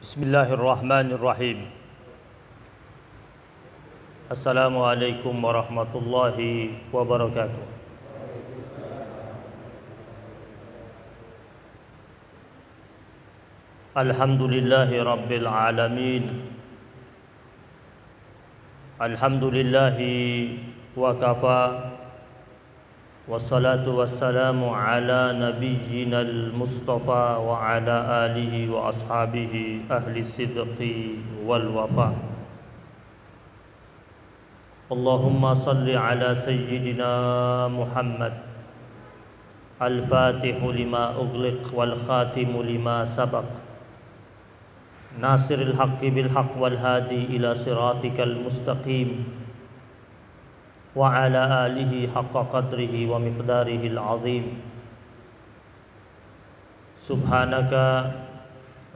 Bismillahirrahmanirrahim. Assalamualaikum warahmatullahi wabarakatuh. Alhamdulillahi rabbil alamin. Alhamdulillahi wa kafa. Wassalatu wassalamu ala nabiyyinal mustafa wa ala alihi wa ashabihi ahli sidqi wal wafa. Allahumma salli ala sayyidina Muhammad al-fatihu lima ughliq wal khatimu lima sabaq, nasiril haqqi bil haqq wal hadi ila siratikal mustaqim, wa ala alihi haqqa qadrihi wa miqdarihi al-azim. Subhanaka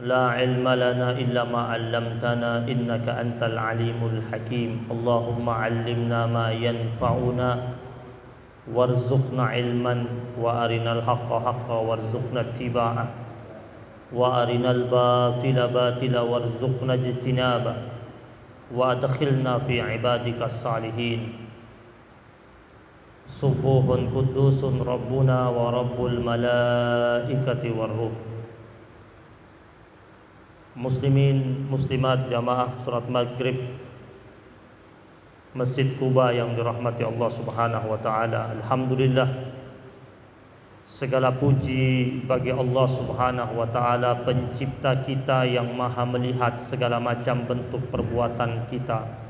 la ilma lana illa ma 'allamtana innaka antal alimul hakim. Allahumma 'allimna ma yanfa'una warzuqna ilman wa arinal haqqa haqqa warzuqna ittiba'ah wa arinal batila batila warzuqna ijtinaba wa adkhilna fi ibadikas salihin. Subuhun kudusun Rabbuna wa Rabbul malaikati warruh. Muslimin muslimat jamaah surat maghrib Masjid Quba yang dirahmati Allah subhanahu wa ta'ala. Alhamdulillah, segala puji bagi Allah subhanahu wa ta'ala, pencipta kita yang maha melihat segala macam bentuk perbuatan kita,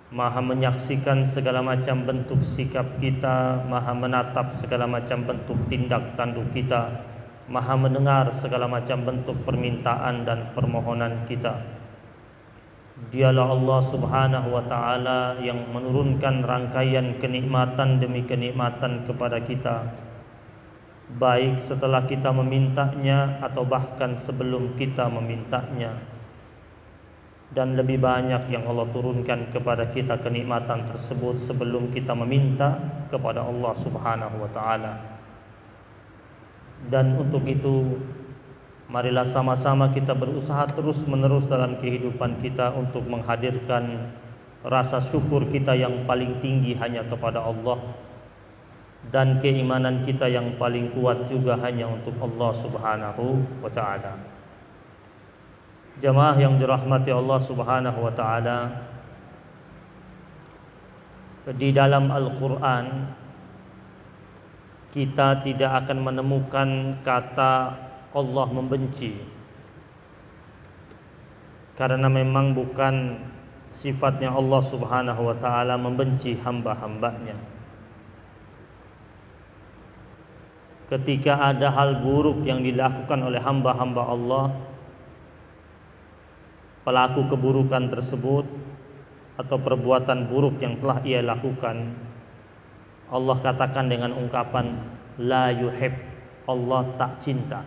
maha menyaksikan segala macam bentuk sikap kita, maha menatap segala macam bentuk tindak tanduk kita, maha mendengar segala macam bentuk permintaan dan permohonan kita. Dialah Allah subhanahu wa ta'ala yang menurunkan rangkaian kenikmatan demi kenikmatan kepada kita, baik setelah kita memintanya atau bahkan sebelum kita memintanya. Dan lebih banyak yang Allah turunkan kepada kita kenikmatan tersebut sebelum kita meminta kepada Allah subhanahu wa ta'ala. Dan untuk itu, marilah sama-sama kita berusaha terus menerus dalam kehidupan kita untuk menghadirkan rasa syukur kita yang paling tinggi hanya kepada Allah, dan keimanan kita yang paling kuat juga hanya untuk Allah subhanahu wa ta'ala. Jamaah yang dirahmati Allah subhanahu wa ta'ala, di dalam Al-Quran kita tidak akan menemukan kata Allah membenci, karena memang bukan sifatnya Allah subhanahu wa ta'ala membenci hamba-hambanya. Ketika ada hal buruk yang dilakukan oleh hamba-hamba Allah, pelaku keburukan tersebut atau perbuatan buruk yang telah ia lakukan, Allah katakan dengan ungkapan la yuhib, Allah tak cinta.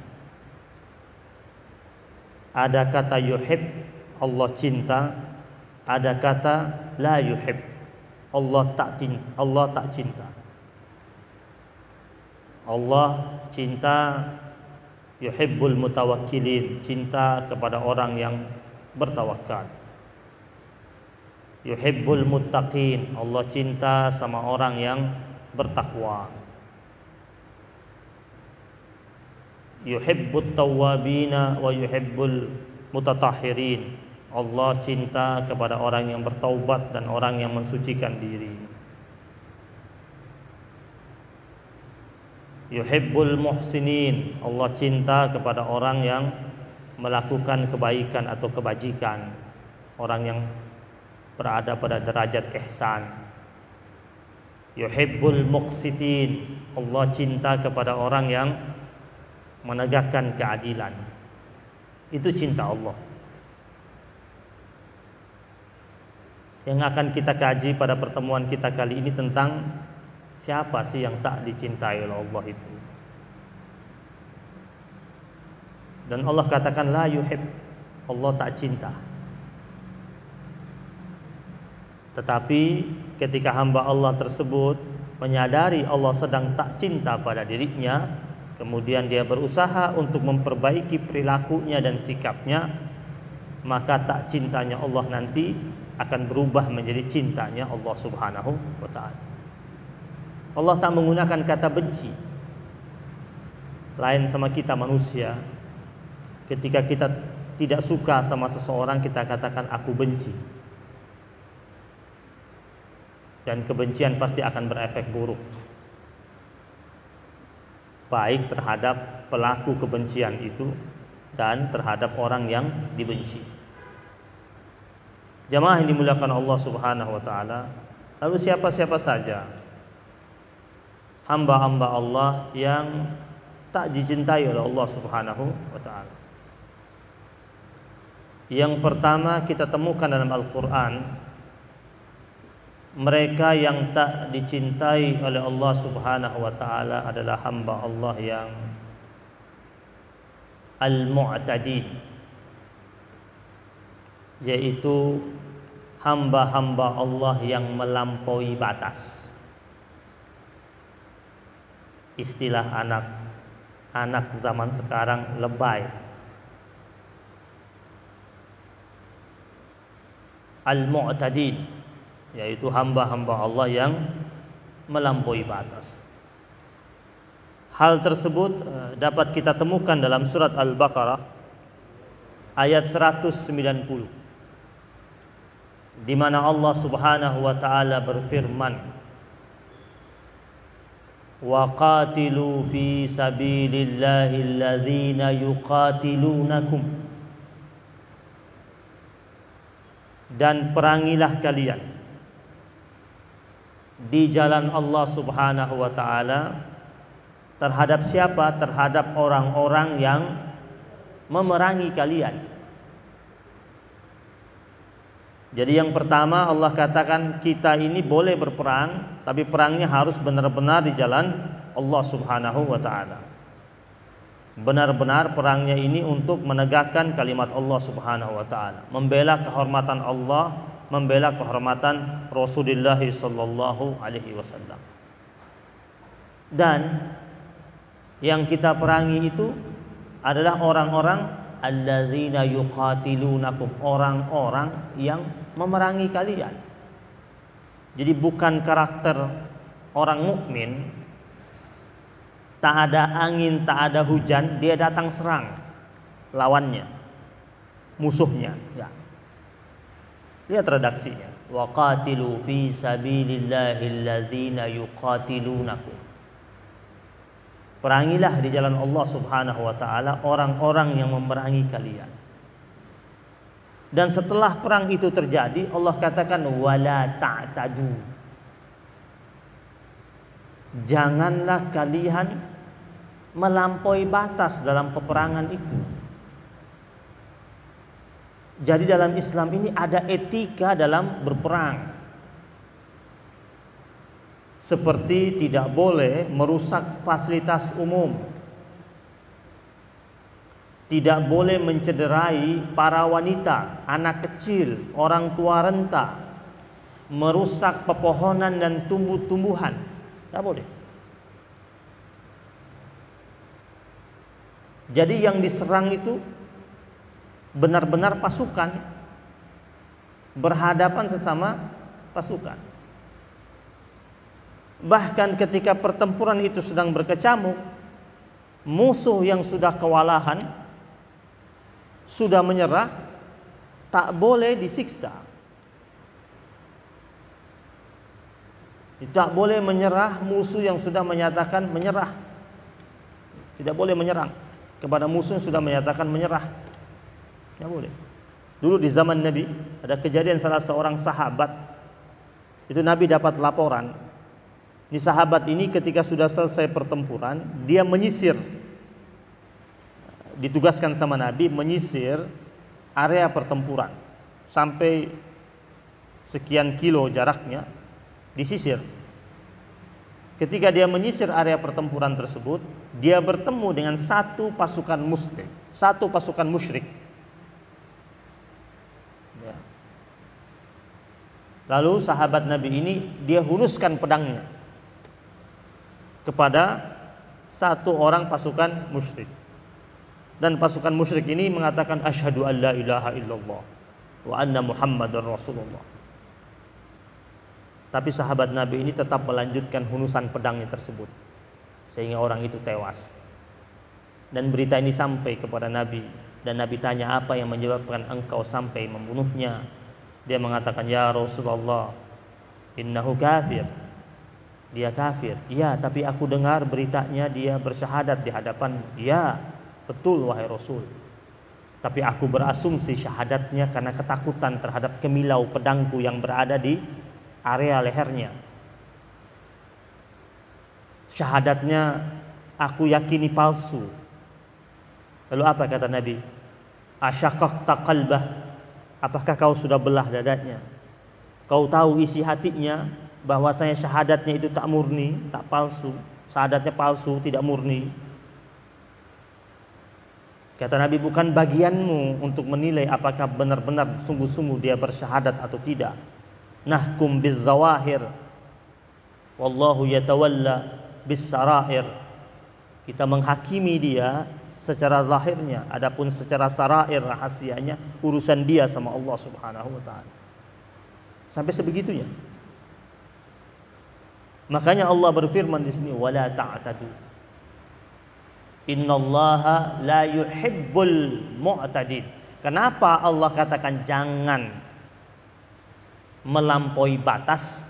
Ada kata yuhib, Allah cinta. Ada kata la yuhib, Allah tak cinta. Allah cinta yuhibbul mutawakkilin, cinta kepada orang yang bertawakal. Yuhibbul muttaqin, Allah cinta sama orang yang bertakwa. Yuhibbut tawwabina wa yuhibbul mutatahhirin, Allah cinta kepada orang yang bertaubat dan orang yang mensucikan diri. Yuhibbul muhsinin, Allah cinta kepada orang yang melakukan kebaikan atau kebajikan, orang yang berada pada derajat ihsan. Yuhibbul muqsitin, Allah cinta kepada orang yang menegakkan keadilan. Itu cinta Allah. Yang akan kita kaji pada pertemuan kita kali ini tentang siapa sih yang tak dicintai oleh Allah itu. Dan Allah katakan la yuhib, Allah tak cinta. Tetapi ketika hamba Allah tersebut menyadari Allah sedang tak cinta pada dirinya, kemudian dia berusaha untuk memperbaiki perilakunya dan sikapnya, maka tak cintanya Allah nanti akan berubah menjadi cintanya Allah Subhanahu wa taala. Allah tak menggunakan kata benci. Lain sama kita manusia, ketika kita tidak suka sama seseorang, kita katakan aku benci. Dan kebencian pasti akan berefek buruk, baik terhadap pelaku kebencian itu dan terhadap orang yang dibenci. Jamaah yang dimuliakan Allah Subhanahu wa taala, lalu siapa-siapa saja hamba-hamba Allah yang tak dicintai oleh Allah Subhanahu wa taala? Yang pertama kita temukan dalam Al-Qur'an, mereka yang tak dicintai oleh Allah Subhanahu wa taala adalah hamba Allah yang al-mu'tadin, yaitu hamba-hamba Allah yang melampaui batas. Istilah anak zaman sekarang lebay. Al-mu'tadin, yaitu hamba-hamba Allah yang melampaui batas. Hal tersebut dapat kita temukan dalam surat Al-Baqarah ayat 190, di mana Allah Subhanahu wa taala berfirman, wa qatilu fi sabilillahi alladzina yuqatilunakum, dan perangilah kalian di jalan Allah Subhanahu wa taala terhadap siapa? Terhadap orang-orang yang memerangi kalian. Jadi yang pertama Allah katakan kita ini boleh berperang, tapi perangnya harus benar-benar di jalan Allah Subhanahu wa taala. Benar-benar perangnya ini untuk menegakkan kalimat Allah Subhanahu wa taala, membela kehormatan Allah, membela kehormatan Rasulullah sallallahu alaihi wasallam. Dan yang kita perangi itu adalah orang-orang allazina yuqatilunakum, orang-orang yang memerangi kalian. Jadi bukan karakter orang mukmin, tak ada angin, tak ada hujan, dia datang serang lawannya, musuhnya. Ya. Lihat redaksinya. Wa qatilu fi sabilillahi alladzina yuqatilunakum. Perangilah di jalan Allah Subhanahu wa taala orang-orang yang memerangi kalian. Dan setelah perang itu terjadi, Allah katakan wala ta'tadu. Janganlah kalian melampaui batas dalam peperangan itu. Jadi dalam Islam ini ada etika dalam berperang. Seperti tidak boleh merusak fasilitas umum, tidak boleh mencederai para wanita, anak kecil, orang tua renta, merusak pepohonan dan tumbuh-tumbuhan. Tidak boleh. Jadi yang diserang itu benar-benar pasukan, berhadapan sesama pasukan. Bahkan ketika pertempuran itu sedang berkecamuk, musuh yang sudah kewalahan, sudah menyerah, tak boleh disiksa. Tak boleh menyerah musuh yang sudah menyatakan menyerah. Tidak boleh menyerang kepada musuh yang sudah menyatakan menyerah. Tidak boleh. Dulu di zaman Nabi ada kejadian salah seorang sahabat. Itu Nabi dapat laporan. Ini sahabat ini ketika sudah selesai pertempuran, dia menyisir. Ditugaskan sama Nabi menyisir area pertempuran sampai sekian kilo jaraknya, disisir. Ketika dia menyisir area pertempuran tersebut, dia bertemu dengan satu pasukan muslim, satu pasukan musyrik. Ya. Lalu sahabat Nabi ini dia hunuskan pedangnya kepada satu orang pasukan musyrik. Dan pasukan musyrik ini mengatakan asyhadu an la ilaha illallah wa anna muhammadar rasulullah. Tapi sahabat Nabi ini tetap melanjutkan hunusan pedangnya tersebut sehingga orang itu tewas. Dan berita ini sampai kepada Nabi, dan Nabi tanya, apa yang menyebabkan engkau sampai membunuhnya? Dia mengatakan, ya Rasulullah, innahu kafir. Dia kafir. Ya, tapi aku dengar beritanya dia bersyahadat di hadapan. Ya, betul wahai Rasul. Tapi aku berasumsi syahadatnya karena ketakutan terhadap kemilau pedangku yang berada di area lehernya. Syahadatnya aku yakini palsu. Lalu apa kata Nabi? Asyaqaqta qalbah, apakah kau sudah belah dadanya? Kau tahu isi hatinya bahwasanya syahadatnya itu tak murni, tak palsu. Syahadatnya palsu, tidak murni. Kata Nabi, bukan bagianmu untuk menilai apakah benar-benar sungguh-sungguh dia bersyahadat atau tidak. Nahkum bizzawahir wallahu yatawalla bis-sarair. Kita menghakimi dia secara zahirnya, adapun secara sarair, rahasianya, urusan dia sama Allah Subhanahu wa taala. Sampai sebegitunya. Makanya Allah berfirman di sini, wala ta'tadu. Innallaha la yuhibbul mu'tadin. Kenapa Allah katakan jangan melampaui batas?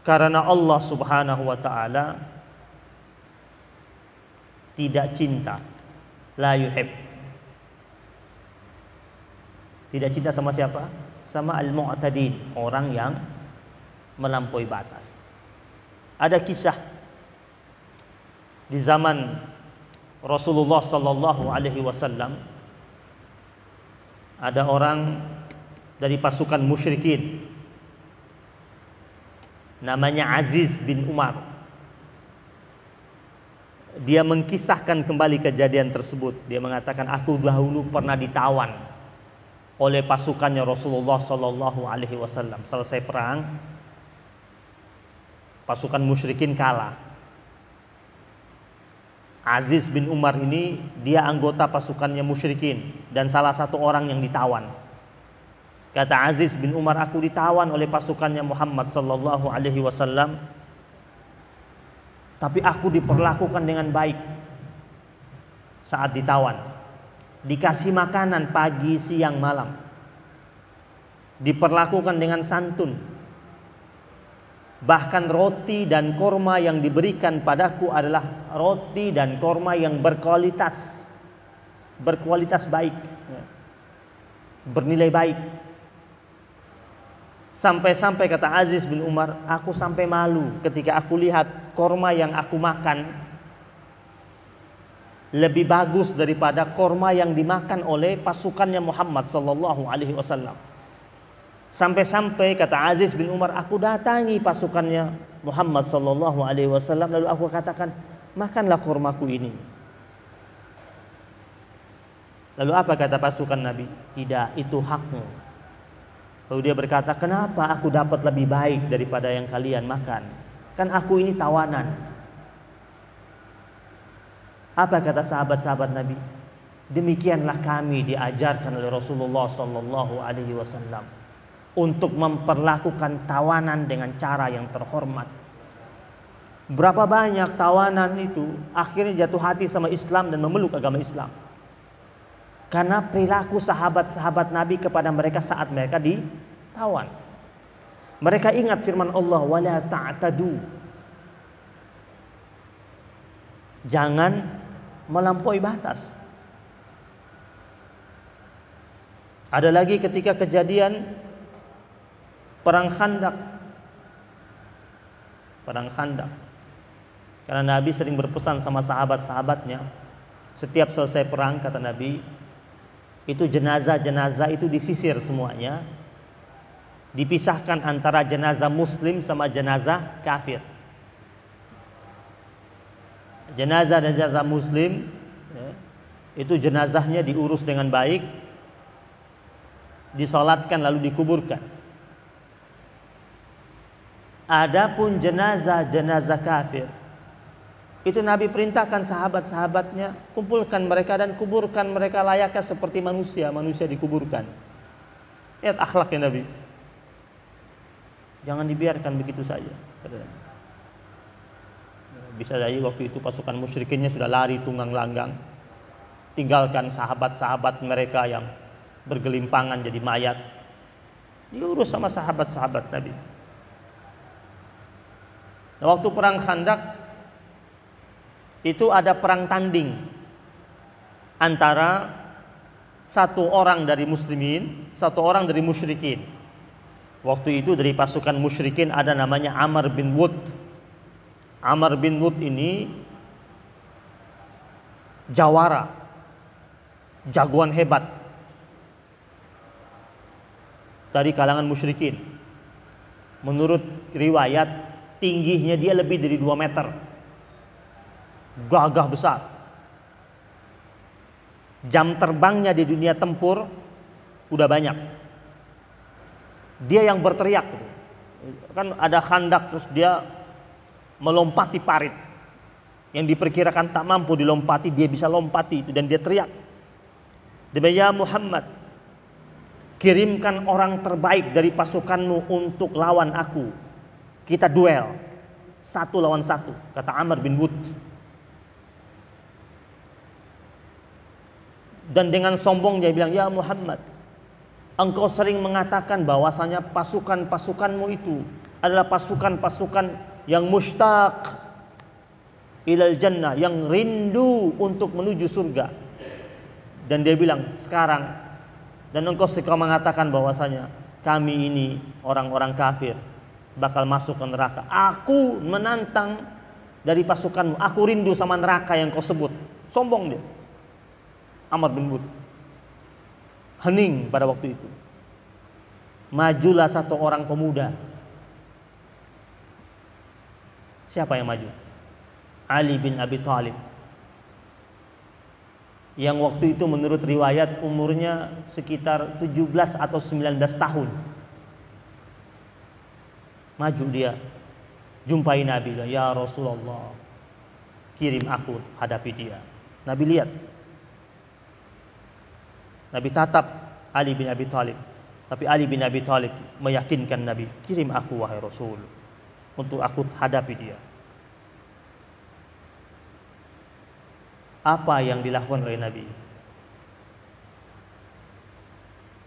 Karena Allah Subhanahu wa taala tidak cinta, la yuhib. Tidak cinta sama siapa? Sama al-mu'tadin, orang yang melampaui batas. Ada kisah di zaman Rasulullah sallallahu alaihi wasallam, ada orang dari pasukan musyrikin namanya Aziz bin Umar. Dia mengkisahkan kembali kejadian tersebut. Dia mengatakan, aku dahulu pernah ditawan oleh pasukannya Rasulullah sallallahu alaihi wasallam. Selesai perang, pasukan musyrikin kalah. Aziz bin Umar ini dia anggota pasukannya musyrikin dan salah satu orang yang ditawan. Kata Aziz bin Umar, aku ditawan oleh pasukannya Muhammad sallallahu alaihi wasallam, tapi aku diperlakukan dengan baik saat ditawan. Dikasih makanan pagi, siang, malam. Diperlakukan dengan santun. Bahkan roti dan korma yang diberikan padaku adalah roti dan korma yang berkualitas baik, bernilai baik. Sampai-sampai kata Aziz bin Umar, aku sampai malu ketika aku lihat korma yang aku makan lebih bagus daripada korma yang dimakan oleh pasukannya Muhammad sallallahu alaihi wasallam. Sampai-sampai kata Aziz bin Umar, aku datangi pasukannya Muhammad sallallahu alaihi wasallam, lalu aku katakan, makanlah kurmaku ini. Lalu apa kata pasukan Nabi? Tidak, itu hakmu. Lalu dia berkata, kenapa aku dapat lebih baik daripada yang kalian makan? Kan aku ini tawanan. Apa kata sahabat-sahabat Nabi? Demikianlah kami diajarkan oleh Rasulullah sallallahu alaihi wasallam untuk memperlakukan tawanan dengan cara yang terhormat. Berapa banyak tawanan itu akhirnya jatuh hati sama Islam dan memeluk agama Islam karena perilaku sahabat-sahabat Nabi kepada mereka saat mereka ditawan. Mereka ingat firman Allah, wala ta'tadu, jangan melampaui batas. Ada lagi ketika kejadian Perang Khandaq. Karena Nabi sering berpesan sama sahabat-sahabatnya, setiap selesai perang, kata Nabi, itu jenazah-jenazah itu disisir semuanya, dipisahkan antara jenazah muslim sama jenazah kafir. Jenazah muslim itu jenazahnya diurus dengan baik, disolatkan lalu dikuburkan. Adapun jenazah kafir Itu Nabi perintahkan sahabat-sahabatnya, kumpulkan mereka dan kuburkan mereka layaknya seperti manusia dikuburkan. Lihat akhlaknya Nabi. Jangan dibiarkan begitu saja. Bisa jadi waktu itu pasukan musyrikinnya sudah lari tunggang langgang, tinggalkan sahabat-sahabat mereka yang bergelimpangan jadi mayat. Diurus sama sahabat-sahabat Nabi. Nah, waktu perang Khandaq itu ada perang tanding antara satu orang dari muslimin, satu orang dari musyrikin. Waktu itu dari pasukan musyrikin ada namanya Amr bin Wud. Amr bin Wud ini jawara, jagoan hebat dari kalangan musyrikin. Menurut riwayat tingginya dia lebih dari 2 meter, gagah besar. Jam terbangnya di dunia tempur udah banyak. Dia yang berteriak, kan ada Khandaq terus dia melompati parit yang diperkirakan tak mampu dilompati, dia bisa lompati itu dan dia teriak, "Ya Muhammad, kirimkan orang terbaik dari pasukanmu untuk lawan aku. Kita duel 1 lawan 1," kata Amr bin Wud. Dan dengan sombong dia bilang, "Ya Muhammad, engkau sering mengatakan bahwasanya pasukan-pasukanmu itu adalah pasukan-pasukan yang mushtaq ilal jannah, yang rindu untuk menuju surga." Dan dia bilang, "Sekarang, dan engkau suka mengatakan bahwasanya kami ini orang-orang kafir bakal masuk ke neraka. Aku menantang dari pasukanmu, aku rindu sama neraka yang kau sebut." Sombong dia, Amr bin Wud. Hening pada waktu itu. Majulah satu orang pemuda. Siapa yang maju? Ali bin Abi Thalib, yang waktu itu menurut riwayat umurnya sekitar 17 atau 19 tahun. Maju dia, jumpai Nabi, "Ya Rasulullah, kirim aku hadapi dia." Nabi lihat, Nabi tatap Ali bin Abi Thalib, tapi Ali bin Abi Thalib meyakinkan Nabi, "Kirim aku wahai Rasul untuk aku hadapi dia." Apa yang dilakukan oleh Nabi?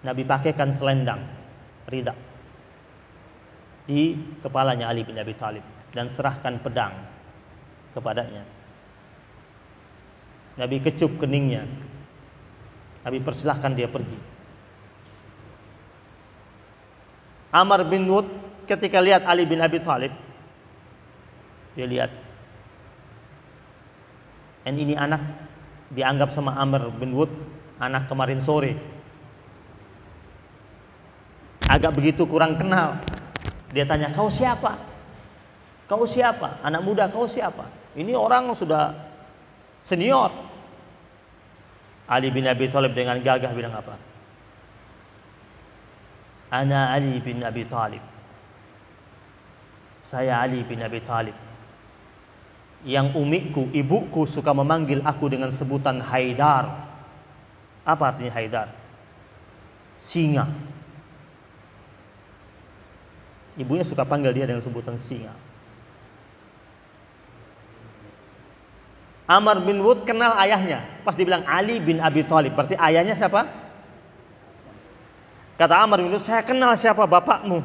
Nabi pakaikan selendang rida di kepalanya Ali bin Abi Thalib dan serahkan pedang kepadanya. Nabi kecup keningnya. Nabi persilahkan dia pergi. Amr bin Wud ketika lihat Ali bin Abi Thalib, dia lihat, dan ini anak dianggap sama Amr bin Wud anak kemarin sore, agak begitu kurang kenal. Dia tanya, "Kau siapa? Kau siapa? Anak muda, kau siapa?" Ini orang sudah senior. Ali bin Abi Thalib dengan gagah bilang apa? "Ana Ali bin Abi Thalib. Saya Ali bin Abi Thalib. Yang umiku, ibuku suka memanggil aku dengan sebutan Haidar." Apa artinya Haidar? Singa. Ibunya suka panggil dia dengan sebutan singa. Amr bin Wud kenal ayahnya. Pas dibilang Ali bin Abi Thalib, berarti ayahnya siapa? Kata Amr bin Wud, "Saya kenal siapa bapakmu.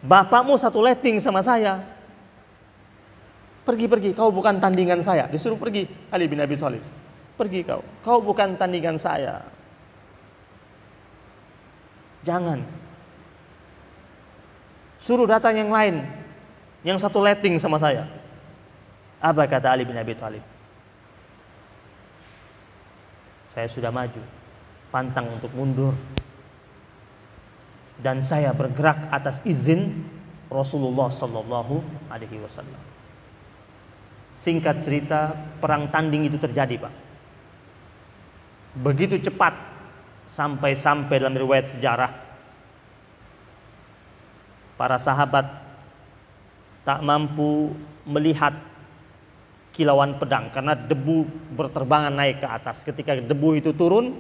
Bapakmu satu letting sama saya. Pergi, kau bukan tandingan saya." Disuruh pergi Ali bin Abi Thalib. "Pergi kau bukan tandingan saya. Jangan. Suruh datang yang lain, yang satu letting sama saya." Apa kata Ali bin Abi Thalib? "Saya sudah maju, pantang untuk mundur, dan saya bergerak atas izin Rasulullah Sallallahu Alaihi Wasallam." Singkat cerita, perang tanding itu terjadi, Pak. Begitu cepat, sampai dalam riwayat sejarah para sahabat tak mampu melihat kilauan pedang karena debu berterbangan naik ke atas. Ketika debu itu turun,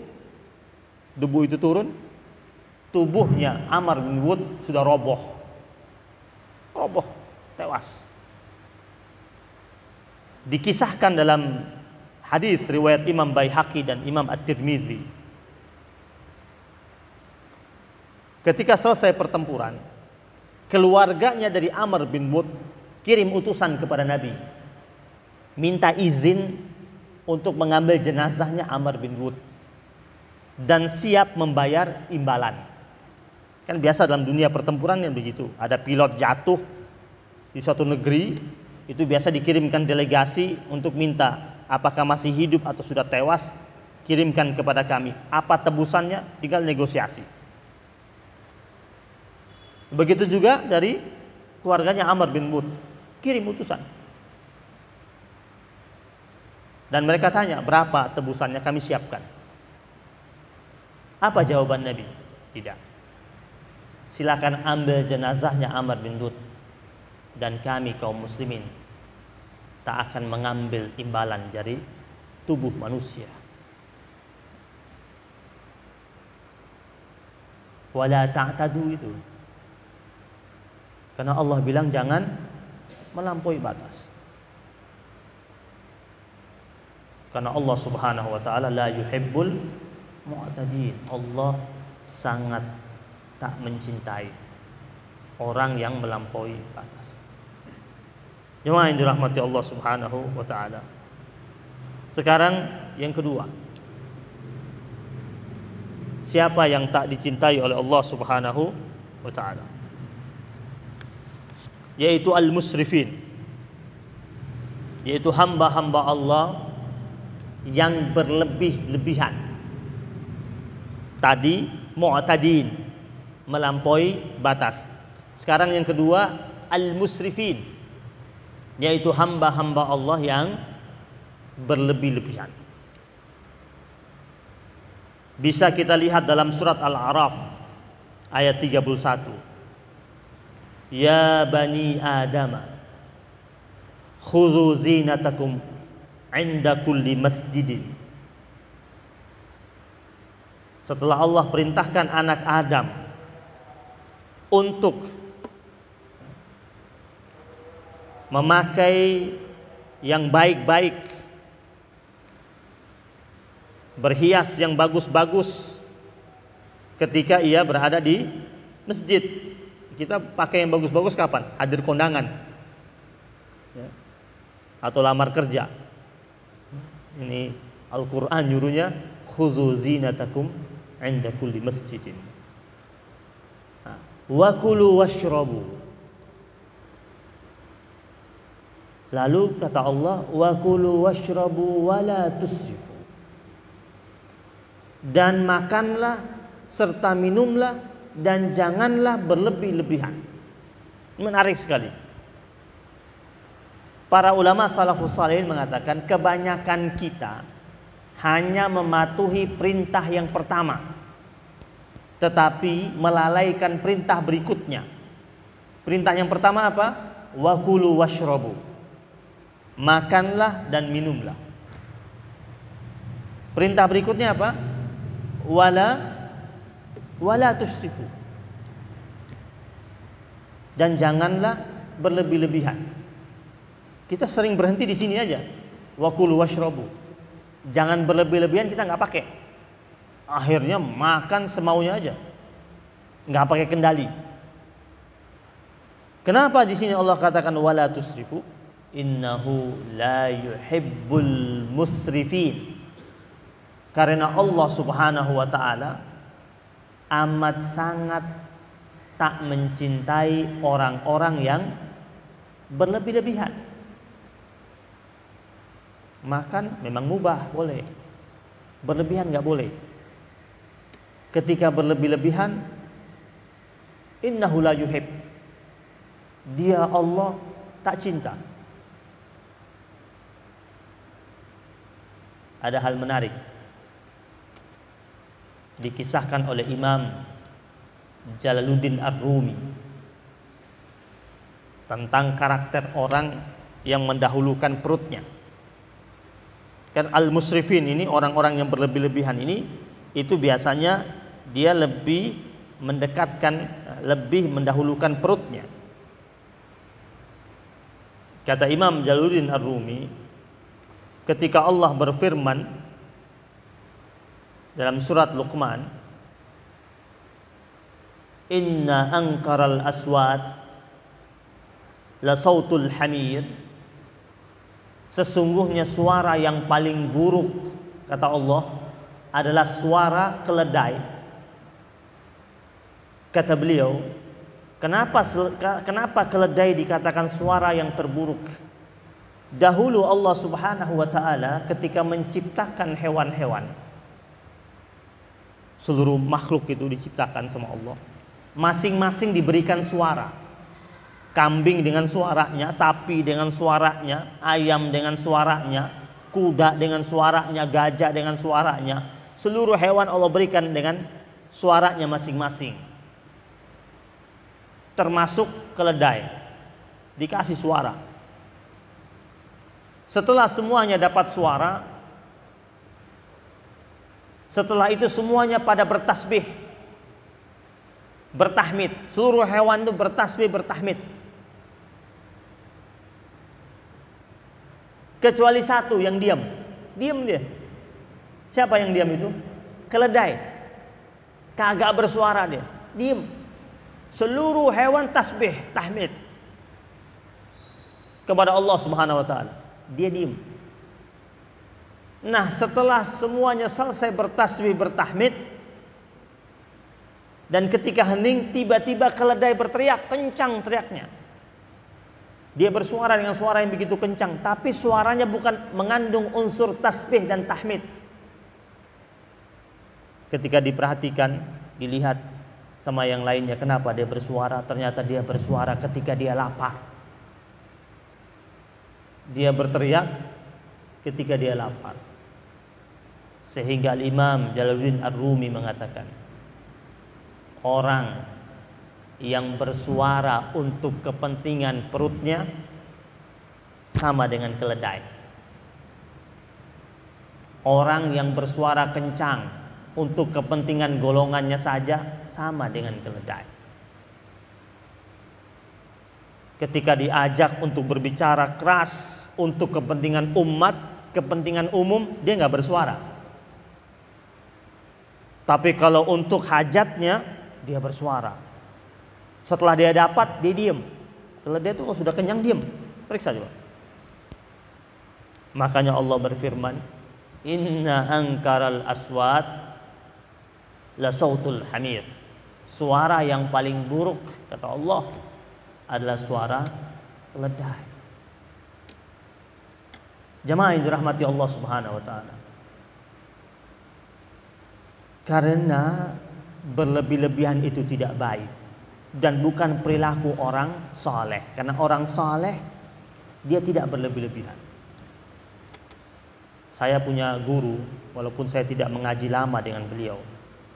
tubuhnya Amr bin Wud sudah roboh, tewas. Dikisahkan dalam hadis riwayat Imam Baihaqi dan Imam At-Tirmidzi, ketika selesai pertempuran, keluarganya dari Amr bin Wud kirim utusan kepada Nabi, minta izin untuk mengambil jenazahnya Amr bin Wud dan siap membayar imbalan. Kan biasa dalam dunia pertempuran yang begitu, ada pilot jatuh di suatu negeri, itu biasa dikirimkan delegasi untuk minta apakah masih hidup atau sudah tewas, kirimkan kepada kami, apa tebusannya tinggal negosiasi. Begitu juga dari keluarganya Amr bin Wud, kirim utusan. Dan mereka tanya, berapa tebusannya, kami siapkan. Apa jawaban Nabi? Tidak. Silakan ambil jenazahnya Amr bin Wud, dan kami kaum muslimin tak akan mengambil imbalan dari tubuh manusia. Wala ta'tadu itu. Karena Allah bilang jangan melampaui batas. Karena Allah Subhanahu wa taala la yuhibbul mu'tadin. Allah sangat tak mencintai orang yang melampaui batas. Jemaah yang dirahmati Allah Subhanahu wa taala. Sekarang yang kedua. Siapa yang tak dicintai oleh Allah Subhanahu wa taala? Yaitu al-musrifin, yaitu hamba-hamba Allah yang berlebih-lebihan. Tadi mu'tadin, melampaui batas. Sekarang yang kedua al-musrifin, yaitu hamba-hamba Allah yang berlebih-lebihan. Bisa kita lihat dalam surat Al-A'raf ayat 31. Ya bani Adam, khudhu zinatakum 'inda kulli masjidin. Setelah Allah perintahkan anak Adam untuk memakai yang baik-baik, berhias yang bagus-bagus ketika ia berada di masjid. Kita pakai yang bagus-bagus kapan? Hadir kondangan ya, atau lamar kerja. Ini Al-Quran nyuruhnya khudzu zinatakum 'inda kulli masjidin. Wa kulu washrabu. Lalu kata Allah, wa kulu washrabu wa la tusrifu. Dan makanlah serta minumlah dan janganlah berlebih-lebihan. Menarik sekali. Para ulama salafus salihin mengatakan kebanyakan kita hanya mematuhi perintah yang pertama, tetapi melalaikan perintah berikutnya. Perintah yang pertama apa? Wa kulu washrabu. Makanlah dan minumlah. Perintah berikutnya apa? Wala tusrifu. Dan janganlah berlebih-lebihan. Kita sering berhenti di sini aja. Wa kulu washrabu. Jangan berlebih-lebihan, kita nggak pakai. Akhirnya makan semaunya aja, nggak pakai kendali. Kenapa di sini Allah katakan wala tusrifu? Innahu la yuhibbul musrifin. Karena Allah Subhanahu wa taala amat sangat tak mencintai orang-orang yang berlebih-lebihan. Makan memang mubah, boleh. Berlebihan nggak boleh. Ketika berlebih-lebihan, innahu la yuhib. Dia Allah tak cinta. Ada hal menarik dikisahkan oleh Imam Jalaluddin Ar-Rumi. tentang karakter orang yang mendahulukan perutnya. Kan al-musrifin ini, orang-orang yang berlebih-lebihan ini, itu biasanya dia lebih mendekatkan, lebih mendahulukan perutnya. Kata Imam Jalaluddin Ar-Rumi, ketika Allah berfirman dalam surat Luqman, inna ankaral aswat la sautul hamir, sesungguhnya suara yang paling buruk, kata Allah, adalah suara keledai. Kata beliau, kenapa keledai dikatakan suara yang terburuk? Dahulu Allah Subhanahu wa taala ketika menciptakan hewan-hewan, seluruh makhluk itu diciptakan sama Allah, masing-masing diberikan suara. Kambing dengan suaranya, sapi dengan suaranya, ayam dengan suaranya, kuda dengan suaranya, gajah dengan suaranya. Seluruh hewan Allah berikan dengan suaranya masing-masing. Termasuk keledai, dikasih suara. Setelah semuanya dapat suara, setelah itu semuanya pada bertasbih, bertahmid. Seluruh hewan itu bertasbih, bertahmid. Kecuali satu yang diam. Diam dia. Siapa yang diam itu? Keledai. Kagak bersuara dia. Diam. Seluruh hewan tasbih, tahmid kepada Allah Subhanahu wa taala. Dia diam. Nah, setelah semuanya selesai bertasbih, bertahmid, dan ketika hening, tiba-tiba keledai berteriak, kencang teriaknya. Dia bersuara dengan suara yang begitu kencang, tapi suaranya bukan mengandung unsur tasbih dan tahmid. Ketika diperhatikan, dilihat sama yang lainnya, kenapa dia bersuara? Ternyata dia bersuara ketika dia lapar. Dia berteriak ketika dia lapar. Sehingga Imam Jalaluddin Ar-Rumi mengatakan, orang yang bersuara untuk kepentingan perutnya sama dengan keledai. Orang yang bersuara kencang untuk kepentingan golongannya saja sama dengan keledai. Ketika diajak untuk berbicara keras untuk kepentingan umat, kepentingan umum, dia nggak bersuara. Tapi kalau untuk hajatnya, dia bersuara. Setelah dia dapat, dia diam. Keledai itu kalau sudah kenyang diam. Periksa coba. Makanya Allah berfirman, inna ankaral aswat la sautul hamir. Suara yang paling buruk, kata Allah, adalah suara keledai. Jamaah yang dirahmati Allah Subhanahu wa taala. Karena berlebih-lebihan itu tidak baik dan bukan perilaku orang saleh. Karena orang saleh dia tidak berlebih-lebihan. Saya punya guru, walaupun saya tidak mengaji lama dengan beliau,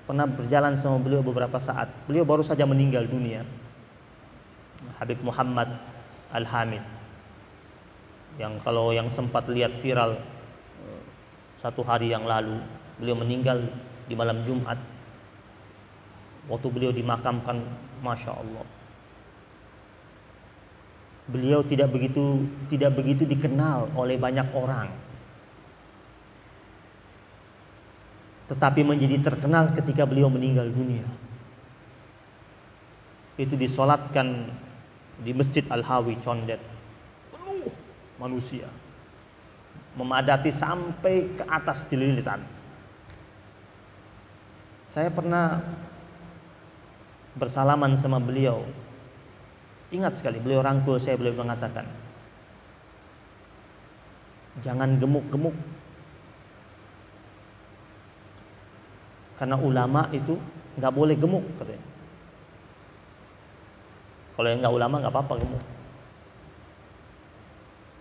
pernah berjalan sama beliau beberapa saat. Beliau baru saja meninggal dunia, Habib Muhammad Al-Hamid, yang kalau yang sempat lihat viral satu hari yang lalu, beliau meninggal di malam Jumat. Waktu beliau dimakamkan, Masya Allah, beliau tidak begitu dikenal oleh banyak orang, tetapi menjadi terkenal ketika beliau meninggal dunia. Itu disolatkan di Masjid Al-Hawi Condet, penuh manusia, memadati sampai ke atas jelilitan. Saya pernah bersalaman sama beliau. Ingat sekali, beliau rangkul saya, beliau mengatakan, jangan gemuk-gemuk, karena ulama itu nggak boleh gemuk, katanya. Kalau yang nggak ulama nggak apa-apa gemuk,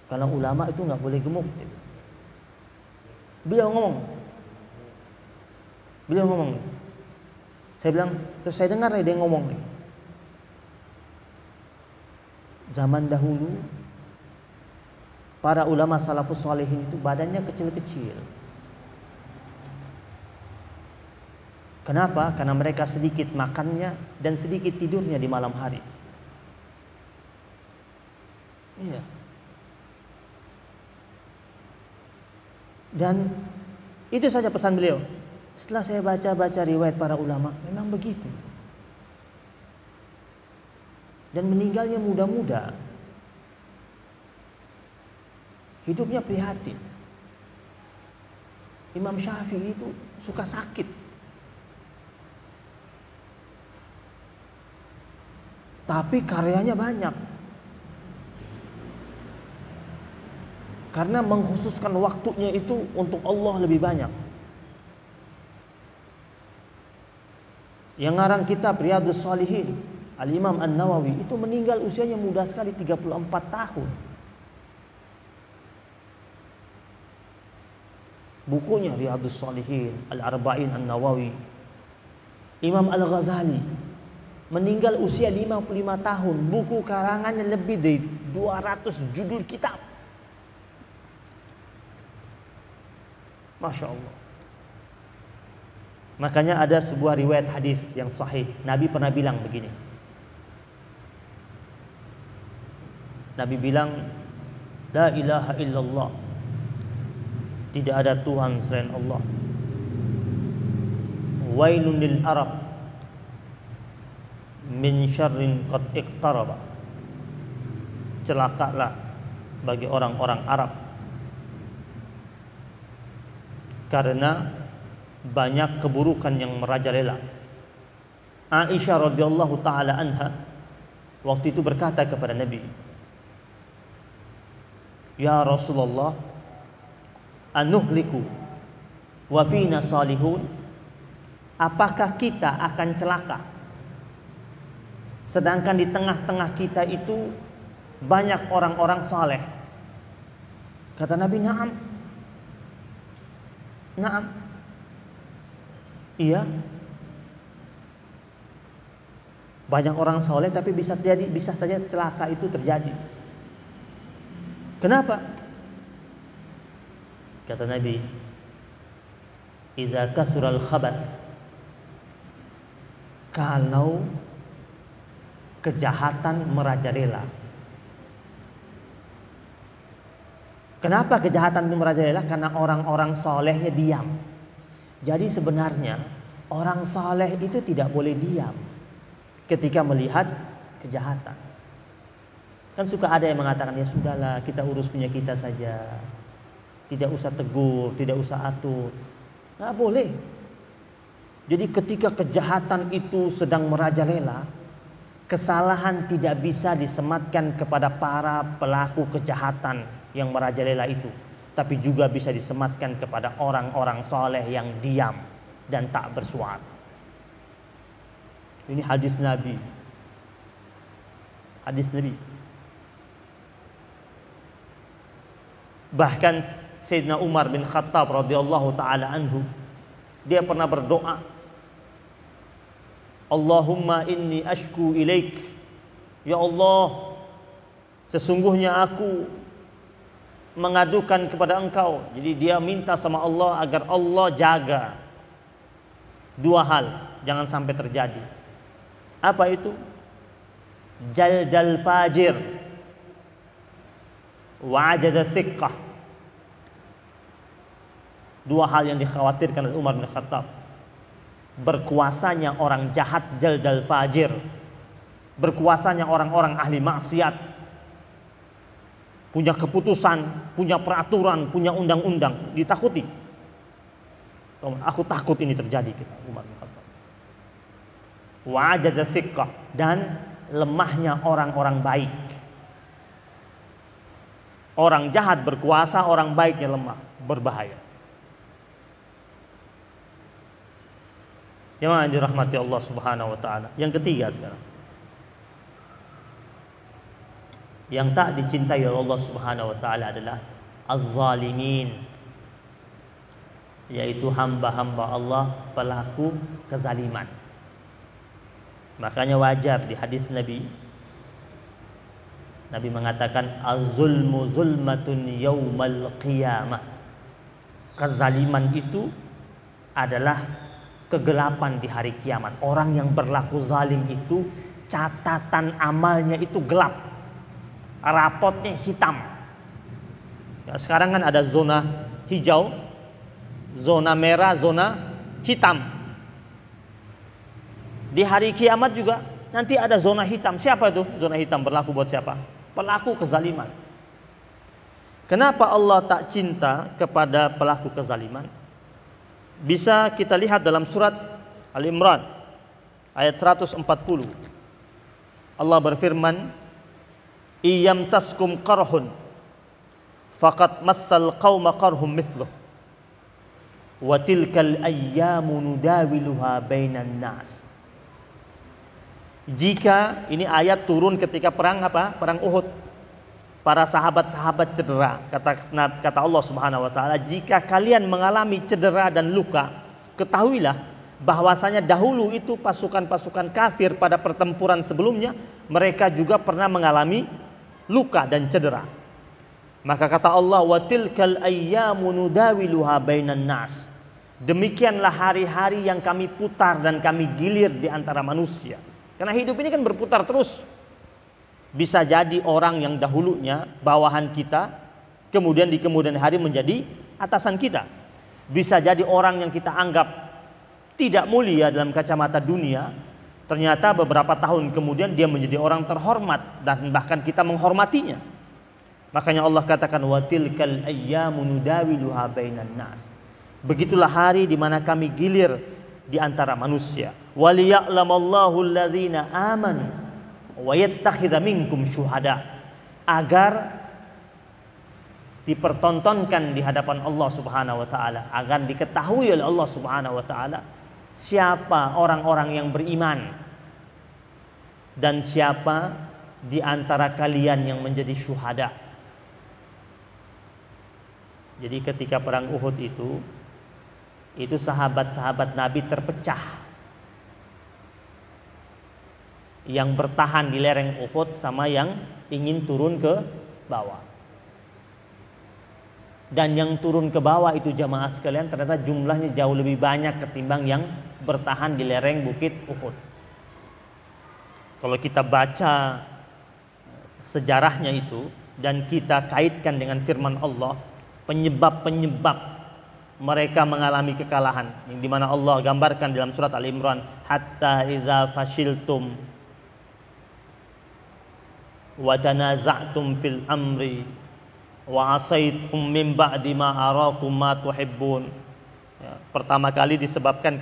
karena ulama itu nggak boleh gemuk. Beliau ngomong. Saya bilang, terus saya dengar dia ngomong, Zaman dahulu para ulama salafus shalihin itu badannya kecil-kecil. Kenapa? Karena mereka sedikit makannya dan sedikit tidurnya di malam hari. Iya. Dan itu saja pesan beliau. Setelah saya baca-baca riwayat para ulama, memang begitu. Dan meninggalnya muda-muda. Hidupnya prihatin. Imam Syafi'i itu suka sakit. Tapi karyanya banyak. Karena mengkhususkan waktunya itu untuk Allah lebih banyak. Yang ngarang kitab Riyadhus Shalihin, Al-Imam An-Nawawi, itu meninggal usianya muda sekali, 34 tahun. Bukunya Riyadhus Shalihin, Al-Arba'in An-Nawawi. Imam Al-Ghazali meninggal usia 55 tahun. Buku karangannya lebih dari 200 judul kitab. Masya Allah. Makanya ada sebuah riwayat hadis yang sahih. Nabi pernah bilang begini. Nabi bilang, La ilaha illallah. Tidak ada Tuhan selain Allah. Wailun lil Arab min syarrin qad iqtaraba. Celakalah bagi orang-orang Arab karena banyak keburukan yang merajalela. Aisyah radhiyallahu taala anha waktu itu berkata kepada Nabi, "Ya Rasulullah, anuhliku wa fina salihun?" Apakah kita akan celaka sedangkan di tengah-tengah kita itu banyak orang-orang saleh? Kata Nabi, "Na'am." Na'am. Iya. Banyak orang saleh tapi bisa saja celaka itu terjadi. Kenapa? Kata Nabi, "Idza kasural khabas." Kalau kejahatan merajalela. Kenapa kejahatan itu merajalela? Karena orang-orang salehnya diam. Jadi sebenarnya orang saleh itu tidak boleh diam ketika melihat kejahatan. Kan suka ada yang mengatakan, ya sudahlah, kita urus punya kita saja, tidak usah tegur, tidak usah atur. Nggak boleh. Jadi ketika kejahatan itu sedang merajalela, kesalahan tidak bisa disematkan kepada para pelaku kejahatan yang merajalela itu, tapi juga bisa disematkan kepada orang-orang saleh yang diam dan tak bersuara. Ini hadis Nabi. Hadis Nabi. Bahkan Sayyidina Umar bin Khattab radhiyallahu taala anhu, dia pernah berdoa, Allahumma inni ashku ilaik. Ya Allah, sesungguhnya aku mengadukan kepada Engkau. Jadi dia minta sama Allah agar Allah jaga dua hal, jangan sampai terjadi. Apa itu? Jaldal fajir wa ajaza siqqah. Dua hal yang dikhawatirkan oleh Umar bin Khattab. Berkuasanya orang jahat, jaldal fajir. Berkuasanya orang-orang ahli maksiat. Punya keputusan, punya peraturan, punya undang-undang, ditakuti. Aku takut ini terjadi, kita Umar bin Khattab. Wa ajaza siqqah, dan lemahnya orang-orang baik. Orang jahat berkuasa, orang baiknya lemah, berbahaya. Yang dirahmati Allah Subhanahu wa taala. Yang ketiga sekarang, yang tak dicintai oleh Allah Subhanahu wa taala adalah az-zalimin, yaitu hamba-hamba Allah pelaku kezaliman. Makanya wajar di hadis Nabi, Nabi mengatakan az-zulmu zulmatun yaumal qiyamah. Kezaliman itu adalah kegelapan di hari kiamat. Orang yang berlaku zalim itu catatan amalnya itu gelap, rapotnya hitam. Ya, sekarang kan ada zona hijau, zona merah, zona hitam. Di hari kiamat juga nanti ada zona hitam. Siapa itu zona hitam? Berlaku buat siapa? Pelaku kezaliman. Kenapa Allah tak cinta kepada pelaku kezaliman? Bisa kita lihat dalam surat Al-Imran ayat 140. Allah berfirman, "Iyamsaskum qarhun faqad massal qauma qarhum mithluh wa tilkal ayyamu nudawiluha bainan nas." Jika ini ayat turun ketika perang apa? Perang Uhud. Para sahabat-sahabat cedera. Kata Allah Subhanahu wa taala, jika kalian mengalami cedera dan luka, ketahuilah bahwasanya dahulu itu pasukan-pasukan kafir pada pertempuran sebelumnya, mereka juga pernah mengalami luka dan cedera. Maka kata Allah, wa tilkal ayyamu nudawiluha bainan nas. Demikianlah hari-hari yang kami putar dan kami gilir di antara manusia. Karena hidup ini kan berputar terus. Bisa jadi orang yang dahulunya bawahan kita, kemudian di kemudian hari menjadi atasan kita. Bisa jadi orang yang kita anggap tidak mulia dalam kacamata dunia, ternyata beberapa tahun kemudian dia menjadi orang terhormat dan bahkan kita menghormatinya. Makanya Allah katakan, wa tilkal ayyamu nudawiluha bainan nas. Begitulah hari di mana kami gilir di antara manusia. Waliya'lamallahu alladzina amanu wa yattakhidha minkum syuhada, agar dipertontonkan di hadapan Allah Subhanahu wa taala, agar diketahui oleh Allah Subhanahu wa taala siapa orang-orang yang beriman dan siapa di antara kalian yang menjadi syuhada. Jadi ketika perang Uhud itu sahabat-sahabat Nabi terpecah. Yang bertahan di lereng Uhud sama yang ingin turun ke bawah. Dan yang turun ke bawah itu jamaah sekalian ternyata jumlahnya jauh lebih banyak ketimbang yang bertahan di lereng bukit Uhud. Kalau kita baca sejarahnya itu dan kita kaitkan dengan firman Allah, penyebab-penyebab mereka mengalami kekalahan yang dimana Allah gambarkan dalam surat Al-Imran, hatta iza fashiltum wa tanaza'tum fil amri wa asaitum min ba'di ma arakum ma tuhibbun. Ya, pertama kali disebabkan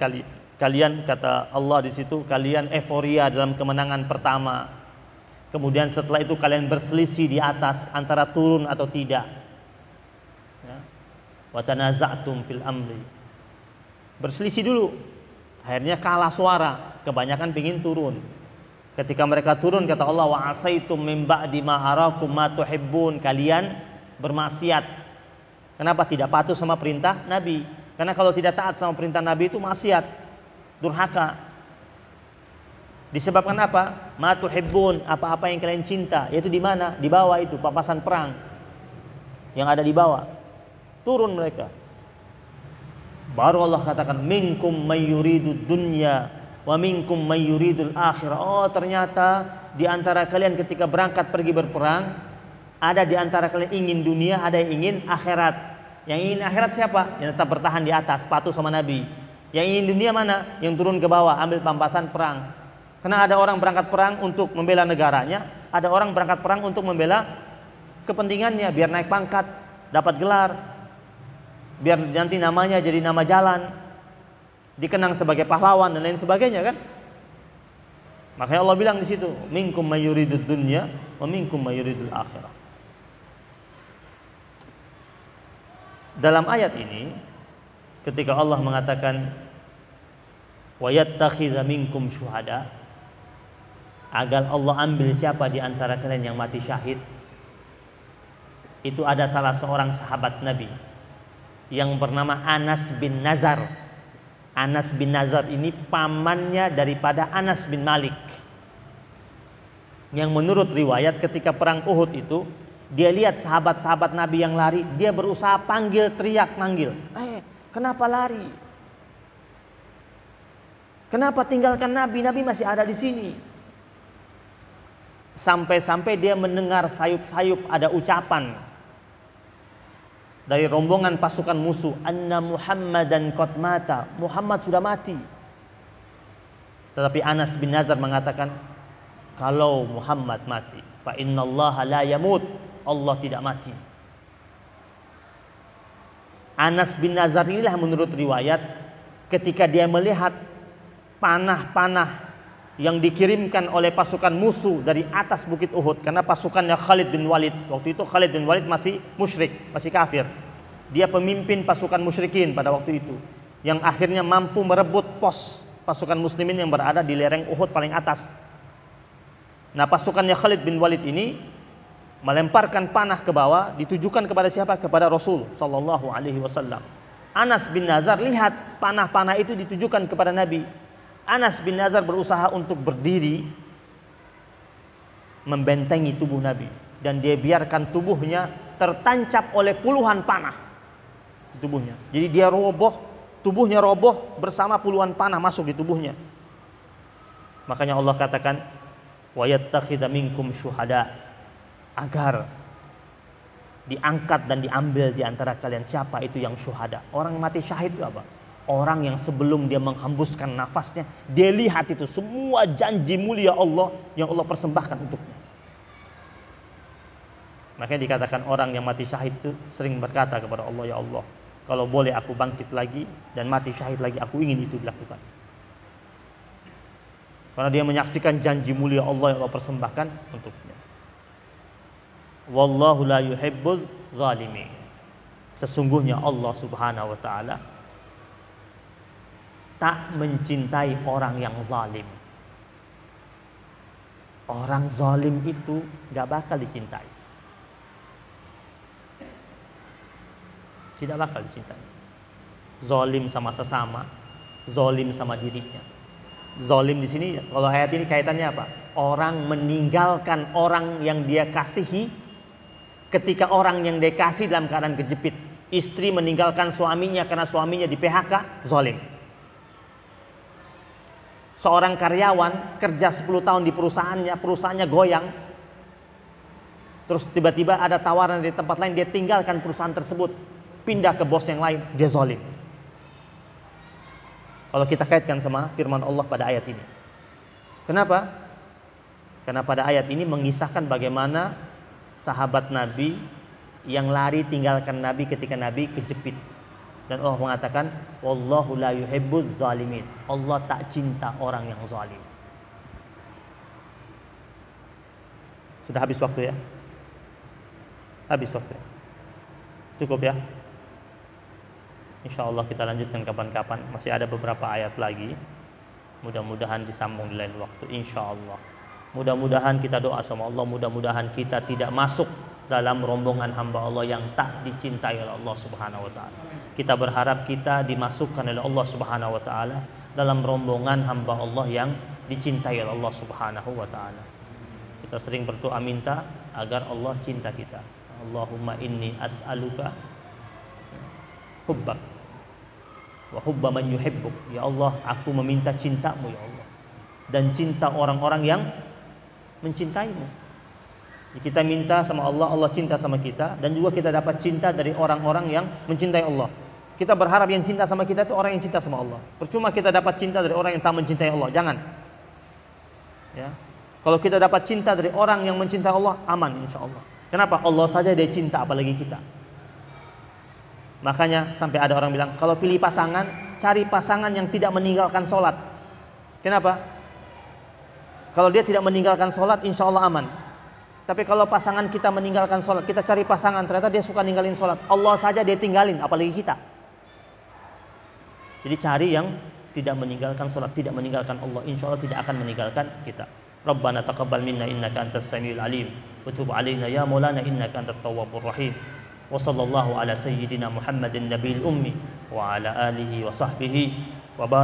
kalian kata Allah di situ, kalian euforia dalam kemenangan pertama. Kemudian setelah itu kalian berselisih di atas antara turun atau tidak. Ya. Wa tanaza'tum fil amri. Berselisih dulu. Akhirnya kalah suara, kebanyakan pingin turun. Ketika mereka turun kata Allah, wa asaitum min ba'di ma arakum ma tuhibbun, kalian bermaksiat. Kenapa tidak patuh sama perintah Nabi? Karena kalau tidak taat sama perintah Nabi itu maksiat, durhaka. Disebabkan apa? Ma tuhibbun, apa-apa yang kalian cinta, yaitu di mana? Di bawah itu papasan perang. Yang ada di bawah. Turun mereka. Baru Allah katakan, minkum may yuridud dunya wa minkum may yuridul akhirah. Oh, ternyata di antara kalian ketika berangkat pergi berperang, ada di antara kalian ingin dunia, ada yang ingin akhirat. Yang ingin akhirat siapa? Yang tetap bertahan di atas, patuh sama Nabi. Yang ingin dunia mana? Yang turun ke bawah, ambil pampasan perang. Karena ada orang berangkat perang untuk membela negaranya, ada orang berangkat perang untuk membela kepentingannya, biar naik pangkat, dapat gelar, biar nanti namanya jadi nama jalan, dikenang sebagai pahlawan dan lain sebagainya kan. Makanya Allah bilang di situ, minkum may yuridud dunya wa minkum may yuridul akhirah. Dalam ayat ini ketika Allah mengatakan wa yattakhidha minkum syuhada, agar Allah ambil siapa di antara kalian yang mati syahid, itu ada salah seorang sahabat Nabi yang bernama Anas bin Nazar. Anas bin Nazar ini pamannya daripada Anas bin Malik. Yang menurut riwayat ketika perang Uhud itu, dia lihat sahabat-sahabat Nabi yang lari, dia berusaha panggil, teriak, manggil. Kenapa lari? Kenapa tinggalkan Nabi? Nabi masih ada di sini. Sampai-sampai dia mendengar sayup-sayup ada ucapan dari rombongan pasukan musuh, anna Muhammadan qad mata, Muhammad sudah mati. Tetapi Anas bin Nazar mengatakan, kalau Muhammad mati, fa innallaha la yamut, Allah tidak mati. Anas bin Nazar inilah menurut riwayat ketika dia melihat panah-panah yang dikirimkan oleh pasukan musuh dari atas bukit Uhud, karena pasukannya Khalid bin Walid. Waktu itu Khalid bin Walid masih musyrik, masih kafir. Dia pemimpin pasukan musyrikin pada waktu itu, yang akhirnya mampu merebut pos pasukan muslimin yang berada di lereng Uhud paling atas. Nah, pasukannya Khalid bin Walid ini melemparkan panah ke bawah, ditujukan kepada siapa? Kepada Rasul sallallahu alaihi wasallam. Anas bin Nazar lihat panah-panah itu ditujukan kepada Nabi. Anas bin Nazar berusaha untuk berdiri membentengi tubuh Nabi, dan dia biarkan tubuhnya tertancap oleh puluhan panah di tubuhnya. Jadi dia roboh, tubuhnya roboh bersama puluhan panah masuk di tubuhnya. Makanya Allah katakan, wa yattakhidha minkum syuhada, agar diangkat dan diambil di antara kalian siapa itu yang syuhada. Orang mati syahid itu apa? Orang yang sebelum dia menghembuskan nafasnya, dia lihat itu semua janji mulia Allah yang Allah persembahkan untuknya. Makanya dikatakan orang yang mati syahid itu sering berkata kepada Allah, ya Allah, kalau boleh aku bangkit lagi dan mati syahid lagi, aku ingin itu dilakukan. Karena dia menyaksikan janji mulia Allah yang Allah persembahkan untuknya. Wallahu la yuhibbul zalimin. Sesungguhnya Allah Subhanahu wa taala tak mencintai orang yang zalim. Orang zalim itu gak bakal dicintai. Tidak bakal dicintai. Zalim sama sesama, zalim sama dirinya. Zalim di sini, kalau ayat ini kaitannya apa? Orang meninggalkan orang yang dia kasihi ketika orang yang dia kasih dalam keadaan kejepit. Istri meninggalkan suaminya karena suaminya di PHK, zalim. Seorang karyawan kerja 10 tahun di perusahaannya goyang, terus tiba-tiba ada tawaran dari tempat lain, dia tinggalkan perusahaan tersebut, pindah ke bos yang lain, dia zalim. Kalau kita kaitkan sama firman Allah pada ayat ini. Kenapa? Karena pada ayat ini mengisahkan bagaimana sahabat Nabi yang lari tinggalkan Nabi ketika Nabi kejepit. Dan Allah mengatakan, wallahu la yuhibbuz zalimin. Allah tak cinta orang yang zalim. Sudah habis waktu ya? Habis waktu. Cukup ya? Insya Allah kita lanjutkan kapan-kapan. Masih ada beberapa ayat lagi. Mudah-mudahan disambung di lain waktu. Insya Allah. Mudah-mudahan kita doa sama Allah. Mudah-mudahan kita tidak masuk dalam rombongan hamba Allah yang tak dicintai oleh Allah Subhanahu Wa Taala. Kita berharap kita dimasukkan oleh Allah Subhanahu Wa Taala dalam rombongan hamba Allah yang dicintai oleh Allah Subhanahu Wa Taala. Kita sering berdoa minta agar Allah cinta kita. Allahumma inni as'aluka hubbak wa hubba man yuhibbuk. Ya Allah, aku meminta cintamu ya Allah, dan cinta orang-orang yang mencintaimu. Kita minta sama Allah, Allah cinta sama kita, dan juga kita dapat cinta dari orang-orang yang mencintai Allah. Kita berharap yang cinta sama kita itu orang yang cinta sama Allah. Percuma kita dapat cinta dari orang yang tak mencintai Allah, jangan. Ya. Kalau kita dapat cinta dari orang yang mencintai Allah, aman insya Allah. Kenapa? Allah saja dia cinta, apalagi kita. Makanya sampai ada orang bilang, kalau pilih pasangan, cari pasangan yang tidak meninggalkan sholat. Kenapa? Kalau dia tidak meninggalkan sholat, insya Allah aman. Tapi kalau pasangan kita meninggalkan sholat, kita cari pasangan, ternyata dia suka ninggalin sholat, Allah saja dia tinggalin, apalagi kita. Jadi cari yang tidak meninggalkan sholat, tidak meninggalkan Allah, insya Allah tidak akan meninggalkan kita. Rabbana taqabbal minna innaka antas samiul alim, wa tub alaina ya maulana innaka antat tawwabur rahim. Wa sallallahu ala sayyidina Muhammadin nabiyil ummi wa ala alihi wa sahbihi wa